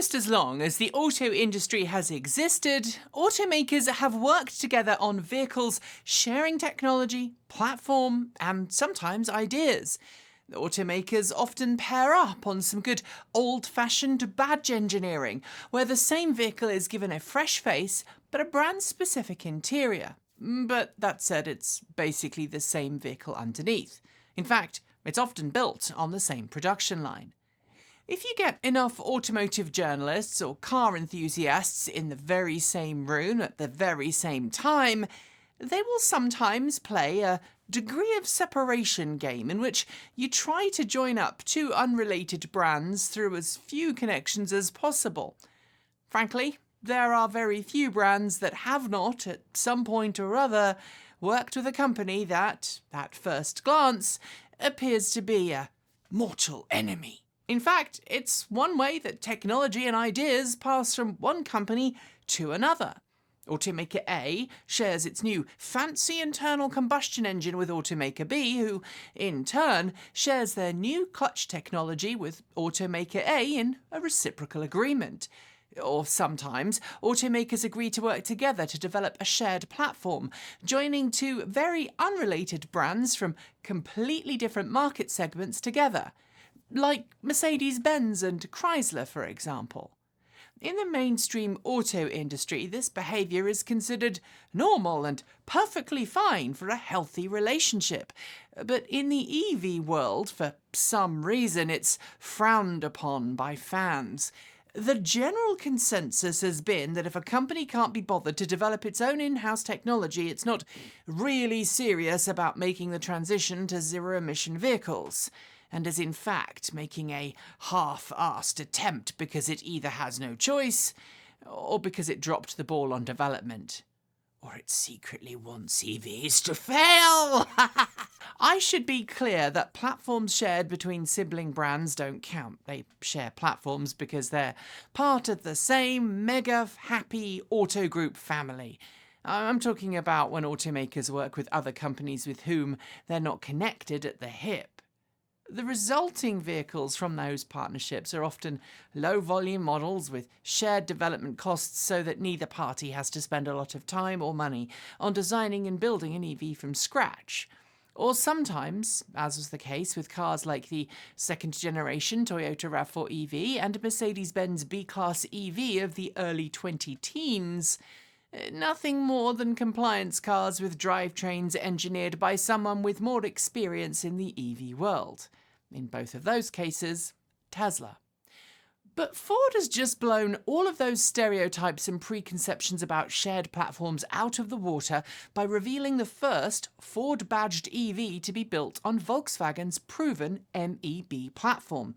almost as long as the auto industry has existed, automakers have worked together on vehicles sharing technology, platform, and sometimes ideas. Automakers often pair up on some good old-fashioned badge engineering, where the same vehicle is given a fresh face but a brand-specific interior. But that said, it's basically the same vehicle underneath. In fact, it's often built on the same production line. If you get enough automotive journalists or car enthusiasts in the very same room at the very same time, they will sometimes play a degree of separation game in which you try to join up two unrelated brands through as few connections as possible. Frankly, there are very few brands that have not, at some point or other, worked with a company that, at first glance, appears to be a mortal enemy. In fact, it's one way that technology and ideas pass from one company to another. Automaker A shares its new fancy internal combustion engine with Automaker B, who, in turn, shares their new clutch technology with Automaker A in a reciprocal agreement. Or sometimes, automakers agree to work together to develop a shared platform, joining two very unrelated brands from completely different market segments together. Like Mercedes-Benz and Chrysler, for example. In the mainstream auto industry, this behaviour is considered normal and perfectly fine for a healthy relationship. But in the EV world, for some reason, it's frowned upon by fans. The general consensus has been that if a company can't be bothered to develop its own in-house technology, it's not really serious about making the transition to zero-emission vehicles, and is in fact making a half-assed attempt because it either has no choice, or because it dropped the ball on development. Or it secretly wants EVs to fail! I should be clear that platforms shared between sibling brands don't count. They share platforms because they're part of the same mega-happy auto group family. I'm talking about when automakers work with other companies with whom they're not connected at the hip. The resulting vehicles from those partnerships are often low-volume models with shared development costs so that neither party has to spend a lot of time or money on designing and building an EV from scratch. Or sometimes, as was the case with cars like the second-generation Toyota RAV4 EV and Mercedes-Benz B-Class EV of the early 20-teens, nothing more than compliance cars with drivetrains engineered by someone with more experience in the EV world. In both of those cases, Tesla. But Ford has just blown all of those stereotypes and preconceptions about shared platforms out of the water by revealing the first Ford-badged EV to be built on Volkswagen's proven MEB platform.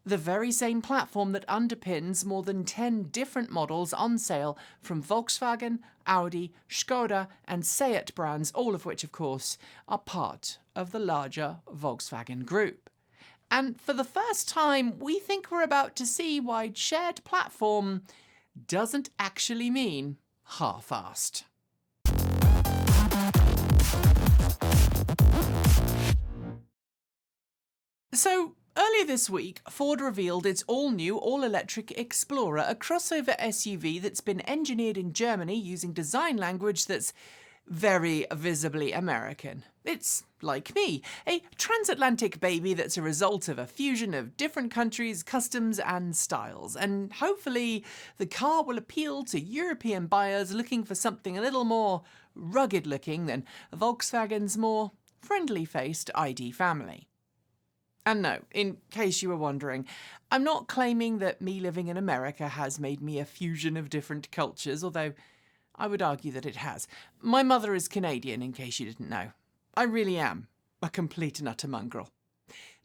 The very same platform that underpins more than 10 different models on sale from Volkswagen, Audi, Skoda and Seat brands, all of which, of course, are part of the larger Volkswagen group. And for the first time, we think we're about to see why shared platform doesn't actually mean half-assed. So, earlier this week, Ford revealed its all-new, all-electric Explorer, a crossover SUV that's been engineered in Germany using design language that's very visibly American. It's like me, a transatlantic baby that's a result of a fusion of different countries, customs and styles, and hopefully the car will appeal to European buyers looking for something a little more rugged-looking than Volkswagen's more friendly-faced ID family. And no, in case you were wondering, I'm not claiming that me living in America has made me a fusion of different cultures, although I would argue that it has. My mother is Canadian, in case you didn't know. I really am a complete and utter mongrel.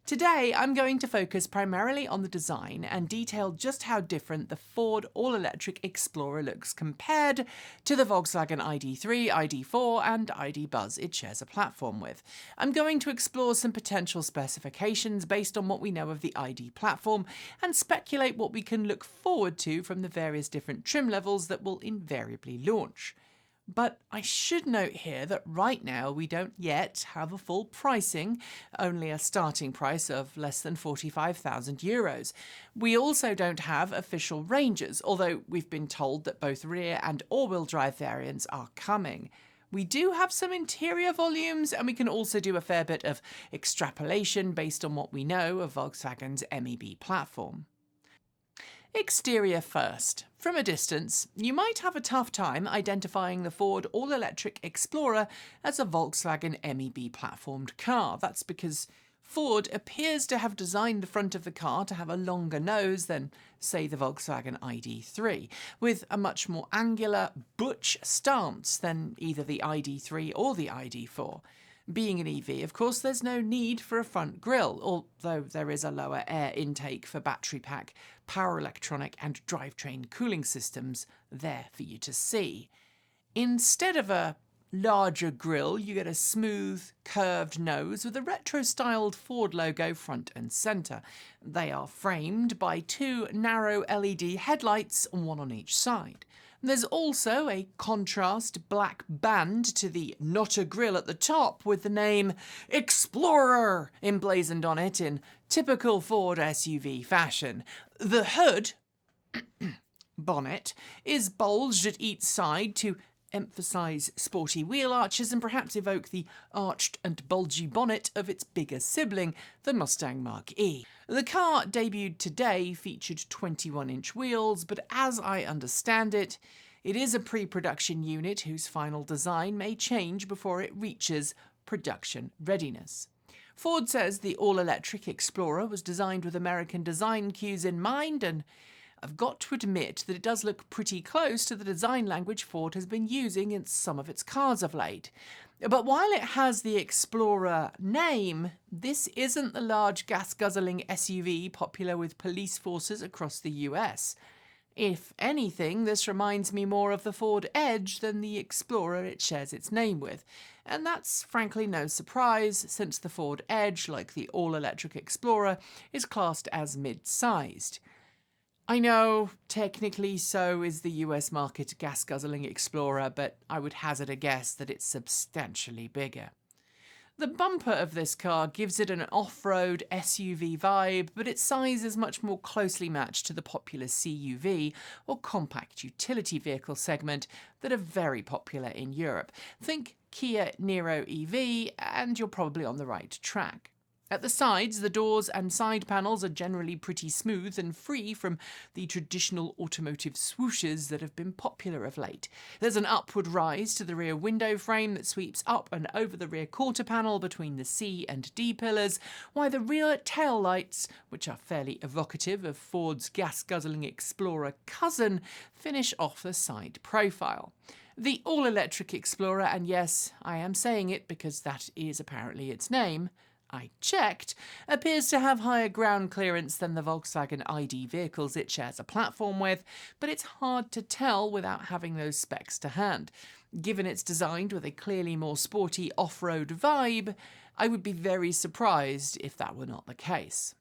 Today, I'm going to focus primarily on the design and detail just how different the Ford all-electric Explorer looks compared to the Volkswagen ID3, ID4 and ID Buzz it shares a platform with. I'm going to explore some potential specifications based on what we know of the ID platform and speculate what we can look forward to from the various different trim levels that will invariably launch. But I should note here that right now we don't yet have a full pricing, only a starting price of less than €45,000. We also don't have official ranges, although we've been told that both rear and all-wheel drive variants are coming. We do have some interior volumes, and we can also do a fair bit of extrapolation based on what we know of Volkswagen's MEB platform. Exterior first. From a distance, you might have a tough time identifying the Ford all-electric Explorer as a Volkswagen MEB platformed car. That's because Ford appears to have designed the front of the car to have a longer nose than, say, the Volkswagen ID3, with a much more angular, butch stance than either the ID3 or the ID4. Being an EV, of course, there's no need for a front grille, although there is a lower air intake for battery pack, power electronic and drivetrain cooling systems there for you to see. Instead of a larger grille, you get a smooth, curved nose with a retro-styled Ford logo front and centre. They are framed by two narrow LED headlights, one on each side. There's also a contrast black band to the not a grille at the top with the name Explorer emblazoned on it in typical Ford SUV fashion. The hood, bonnet, is bulged at each side to emphasise sporty wheel arches and perhaps evoke the arched and bulgy bonnet of its bigger sibling, the Mustang Mach-E. The car debuted today featured 21-inch wheels, but as I understand it, it is a pre-production unit whose final design may change before it reaches production readiness. Ford says the all-electric Explorer was designed with American design cues in mind, and I've got to admit that it does look pretty close to the design language Ford has been using in some of its cars of late. But while it has the Explorer name, this isn't the large gas-guzzling SUV popular with police forces across the US. If anything, this reminds me more of the Ford Edge than the Explorer it shares its name with. And that's frankly no surprise, since the Ford Edge, like the all-electric Explorer, is classed as mid-sized. I know, technically so is the US market gas-guzzling Explorer, but I would hazard a guess that it's substantially bigger. The bumper of this car gives it an off-road SUV vibe, but its size is much more closely matched to the popular CUV, or compact utility vehicle segment, that are very popular in Europe. Think Kia Niro EV, and you're probably on the right track. At the sides, the doors and side panels are generally pretty smooth and free from the traditional automotive swooshes that have been popular of late. There's an upward rise to the rear window frame that sweeps up and over the rear quarter panel between the C and D pillars, while the rear tail lights, which are fairly evocative of Ford's gas-guzzling Explorer cousin, finish off the side profile. The all-electric Explorer, and yes, I am saying it because that is apparently its name, I checked, appears to have higher ground clearance than the Volkswagen ID vehicles it shares a platform with, but it's hard to tell without having those specs to hand. Given it's designed with a clearly more sporty off-road vibe, I would be very surprised if that were not the case.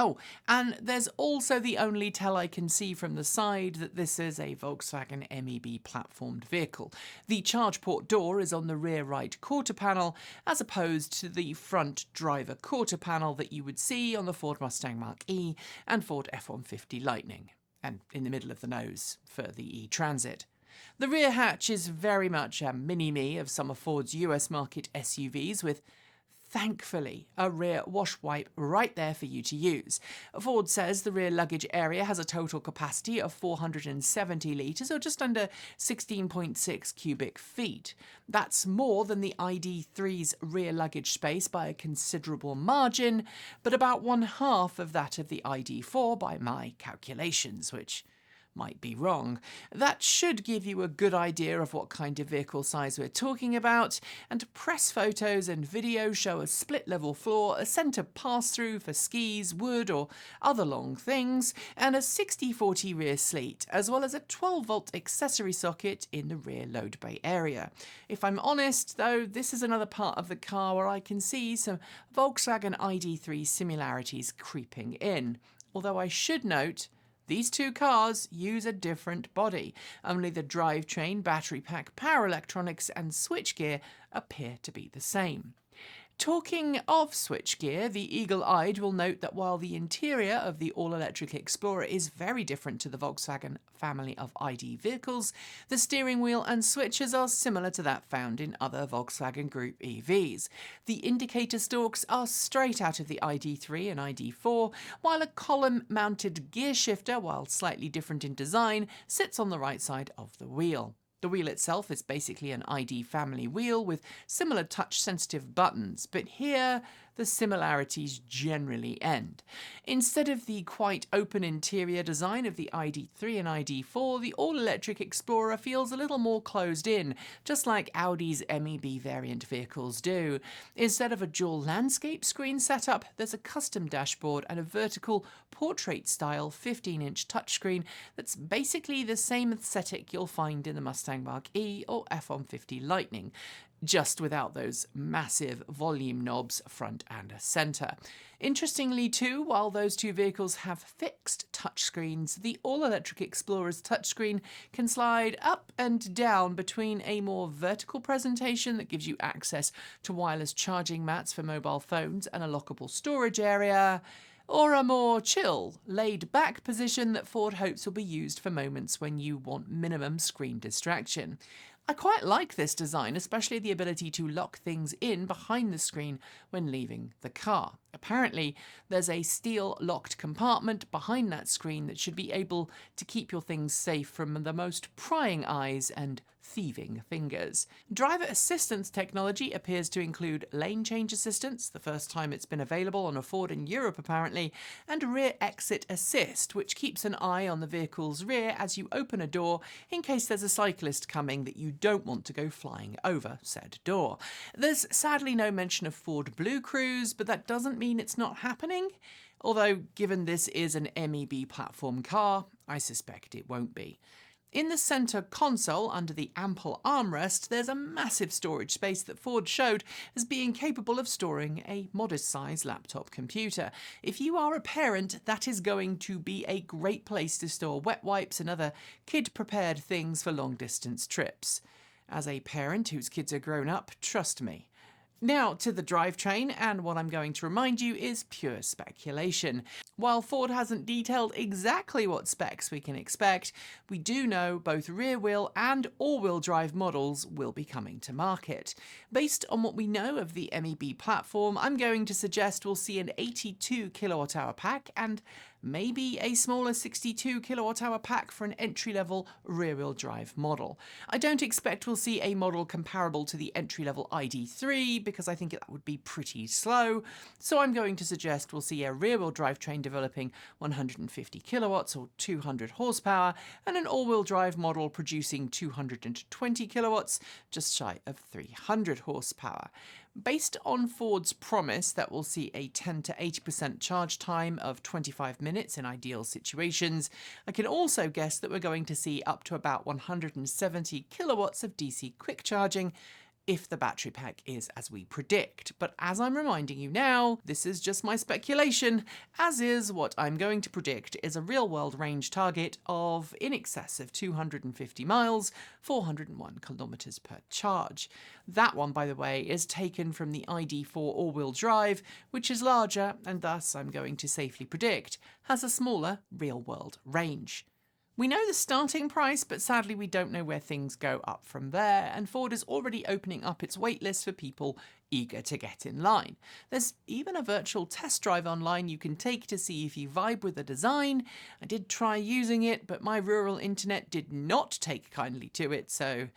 Oh, and there's also the only tell I can see from the side that this is a Volkswagen MEB platformed vehicle. The charge port door is on the rear right quarter panel, as opposed to the front driver quarter panel that you would see on the Ford Mustang Mach-E and Ford F-150 Lightning, and in the middle of the nose for the E-Transit. The rear hatch is very much a mini-me of some of Ford's US market SUVs, with thankfully a rear wash wipe right there for you to use. Ford says the rear luggage area has a total capacity of 470 litres, or just under 16.6 cubic feet. That's more than the ID3's rear luggage space by a considerable margin, but about one half of that of the ID4 by my calculations, which might be wrong. That should give you a good idea of what kind of vehicle size we're talking about, and press photos and video show a split-level floor, a centre pass-through for skis, wood or other long things, and a 60/40 rear seat, as well as a 12-volt accessory socket in the rear load bay area. If I'm honest, though, this is another part of the car where I can see some Volkswagen ID3 similarities creeping in, although I should note These two cars use a different body. Only the drivetrain, battery pack, power electronics, and switchgear appear to be the same. Talking of switchgear, the eagle-eyed will note that while the interior of the all-electric Explorer is very different to the Volkswagen family of ID vehicles, the steering wheel and switches are similar to that found in other Volkswagen Group EVs. The indicator stalks are straight out of the ID3 and ID4, while a column-mounted gear shifter, while slightly different in design, sits on the right side of the wheel. The wheel itself is basically an ID family wheel with similar touch-sensitive buttons, but here the similarities generally end. Instead of the quite open interior design of the ID3 and ID4, the all-electric Explorer feels a little more closed in, just like Audi's MEB variant vehicles do. Instead of a dual landscape screen setup, there's a custom dashboard and a vertical portrait-style 15-inch touchscreen that's basically the same aesthetic you'll find in the Mustang Mach-E or F-150 Lightning, just without those massive volume knobs front and centre. Interestingly too, while those two vehicles have fixed touchscreens, the all-electric Explorer's touchscreen can slide up and down between a more vertical presentation that gives you access to wireless charging mats for mobile phones and a lockable storage area, or a more chill, laid-back position that Ford hopes will be used for moments when you want minimum screen distraction. I quite like this design, especially the ability to lock things in behind the screen when leaving the car. Apparently, there's a steel locked compartment behind that screen that should be able to keep your things safe from the most prying eyes and thieving fingers. Driver assistance technology appears to include lane change assistance, the first time it's been available on a Ford in Europe apparently, and rear exit assist, which keeps an eye on the vehicle's rear as you open a door in case there's a cyclist coming that you don't want to go flying over said door. There's sadly no mention of Ford Blue Cruise, but that doesn't mean it's not happening. Although, given this is an MEB platform car, I suspect it won't be. In the centre console, under the ample armrest, there's a massive storage space that Ford showed as being capable of storing a modest-sized laptop computer. If you are a parent, that is going to be a great place to store wet wipes and other kid-prepared things for long-distance trips. As a parent whose kids are grown up, trust me. Now to the drivetrain, and what I'm going to remind you is pure speculation. While Ford hasn't detailed exactly what specs we can expect, we do know both rear-wheel and all-wheel drive models will be coming to market. Based on what we know of the MEB platform, I'm going to suggest we'll see an 82 kilowatt-hour pack and maybe a smaller 62 kilowatt-hour pack for an entry-level rear-wheel drive model. I don't expect we'll see a model comparable to the entry-level ID3 because I think that would be pretty slow, so I'm going to suggest we'll see a rear-wheel drivetrain developing 150 kilowatts or 200 horsepower and an all-wheel drive model producing 220 kilowatts, just shy of 300 horsepower. Based on Ford's promise that we'll see a 10 to 80% charge time of 25 minutes in ideal situations, I can also guess that we're going to see up to about 170 kilowatts of DC quick charging if the battery pack is as we predict. But as I'm reminding you now, this is just my speculation, as is what I'm going to predict is a real-world range target of in excess of 250 miles, 401 kilometers per charge. That one, by the way, is taken from the ID4 all-wheel drive, which is larger and thus, I'm going to safely predict, has a smaller real-world range. We know the starting price, but sadly we don't know where things go up from there, and Ford is already opening up its waitlist for people eager to get in line. There's even a virtual test drive online you can take to see if you vibe with the design. I did try using it, but my rural internet did not take kindly to it, so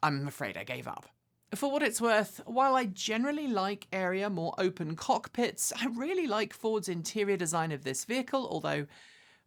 I'm afraid I gave up. For what it's worth, while I generally like area, more open cockpits, I really like Ford's interior design of this vehicle, although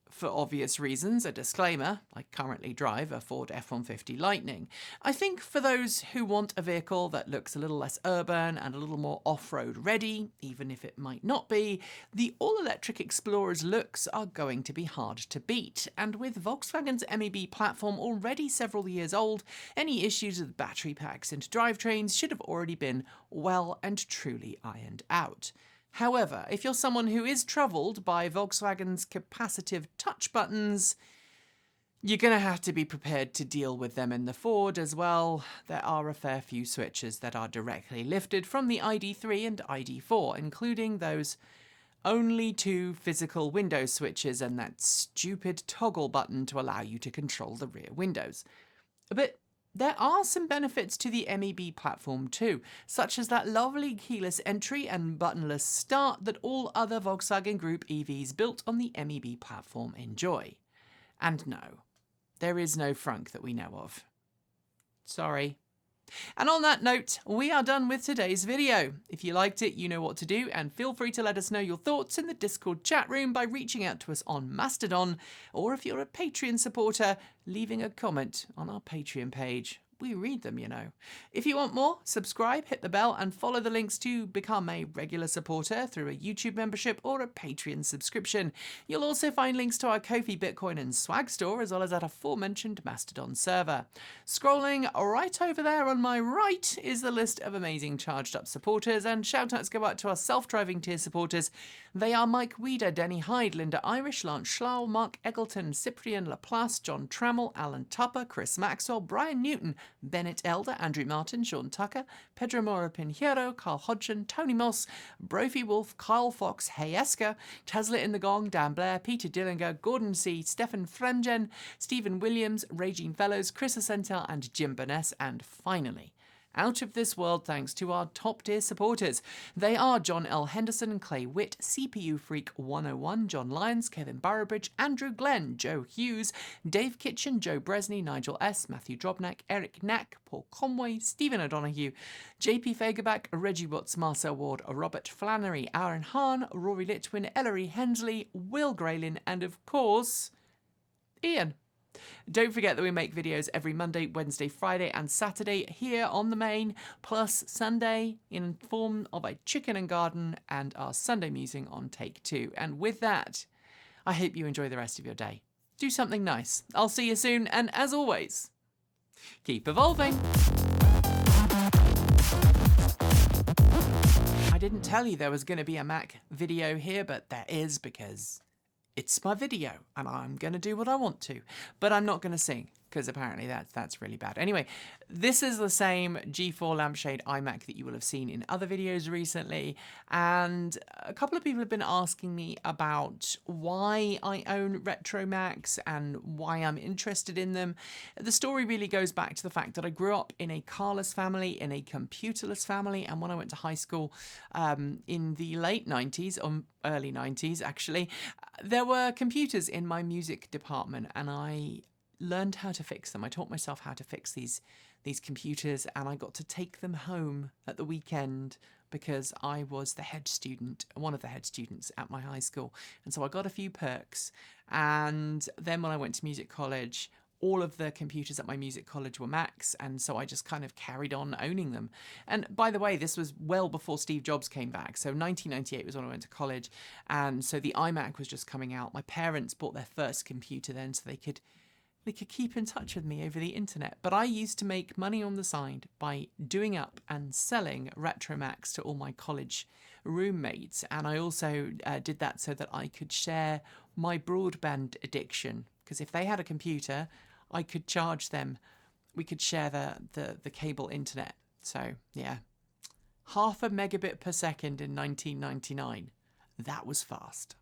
for obvious reasons, a disclaimer, I currently drive a Ford F-150 Lightning. I think for those who want a vehicle that looks a little less urban and a little more off-road ready, even if it might not be, the all-electric Explorer's looks are going to be hard to beat. And with Volkswagen's MEB platform already several years old, any issues with battery packs and drivetrains should have already been well and truly ironed out. However, if you're someone who is troubled by Volkswagen's capacitive touch buttons, you're going to have to be prepared to deal with them in the Ford as well. There are a fair few switches that are directly lifted from the ID3 and ID4, including those only 2 physical window switches and that stupid toggle button to allow you to control the rear windows. But there are some benefits to the MEB platform too, such as that lovely keyless entry and buttonless start that all other Volkswagen Group EVs built on the MEB platform enjoy. And no, there is no frunk that we know of. Sorry. And on that note, we are done with today's video. If you liked it, you know what to do, and feel free to let us know your thoughts in the Discord chat room by reaching out to us on Mastodon, or if you're a Patreon supporter, leaving a comment on our Patreon page. We read them, you know. If you want more, subscribe, hit the bell, and follow the links to become a regular supporter through a YouTube membership or a Patreon subscription. You'll also find links to our Ko-fi, Bitcoin, and Swag store, as well as that aforementioned Mastodon server. Scrolling right over there on my right is the list of amazing charged up supporters, and shout-outs go out to our self-driving tier supporters. They are Mike Weeder, Denny Hyde, Linda Irish, Lance Schlau, Mark Eggleton, Cyprian Laplace, John Trammell, Alan Tupper, Chris Maxwell, Brian Newton, Bennett Elder, Andrew Martin, Sean Tucker, Pedro Mora Pinheiro, Carl Hodgson, Tony Moss, Brophy Wolf, Kyle Fox, Hey Esker, Tesla in the Gong, Dan Blair, Peter Dillinger, Gordon C., Stefan Fremgen, Stephen Williams, Raging Fellows, Chris Asentel, and Jim Burness, and finally, out of this world thanks to our top tier supporters. They are John L. Henderson, Clay Witt, CPU Freak 101, John Lyons, Kevin Burrowbridge, Andrew Glenn, Joe Hughes, Dave Kitchen, Joe Bresney, Nigel S., Matthew Drobnak, Eric Knack, Paul Conway, Stephen O'Donoghue, JP Fagerback, Reggie Watts, Marcel Ward, Robert Flannery, Aaron Hahn, Rory Litwin, Ellery Hensley, Will Graylin, and of course, Ian. Don't forget that we make videos every Monday, Wednesday, Friday and Saturday here on the main, plus Sunday in form of a chicken and garden and our Sunday musing on take 2. And with that, I hope you enjoy the rest of your day. Do something nice. I'll see you soon, and as always, keep evolving. I didn't tell you there was going to be a Mac video here, but there is, because it's my video and I'm going to do what I want to, but I'm not going to sing because apparently that's really bad. Anyway, this is the same G4 lampshade iMac that you will have seen in other videos recently, and a couple of people have been asking me about why I own retro Macs and why I'm interested in them. The story really goes back to the fact that I grew up in a carless family, in a computerless family, and when I went to high school in the late 90s, or early 90s actually, there were computers in my music department, and I learned how to fix them. I taught myself how to fix these computers, and I got to take them home at the weekend because I was the head student, one of the head students at my high school. And so I got a few perks. And then when I went to music college, all of the computers at my music college were Macs, and so I just kind of carried on owning them. And by the way, this was well before Steve Jobs came back. So 1998 was when I went to college, and so the iMac was just coming out. My parents bought their first computer then so they could keep in touch with me over the internet. But I used to make money on the side by doing up and selling retro Macs to all my college roommates. And I also did that so that I could share my broadband addiction, because if they had a computer, I could charge them. We could share the cable internet. So yeah, 0.5 megabit per second in 1999. That was fast.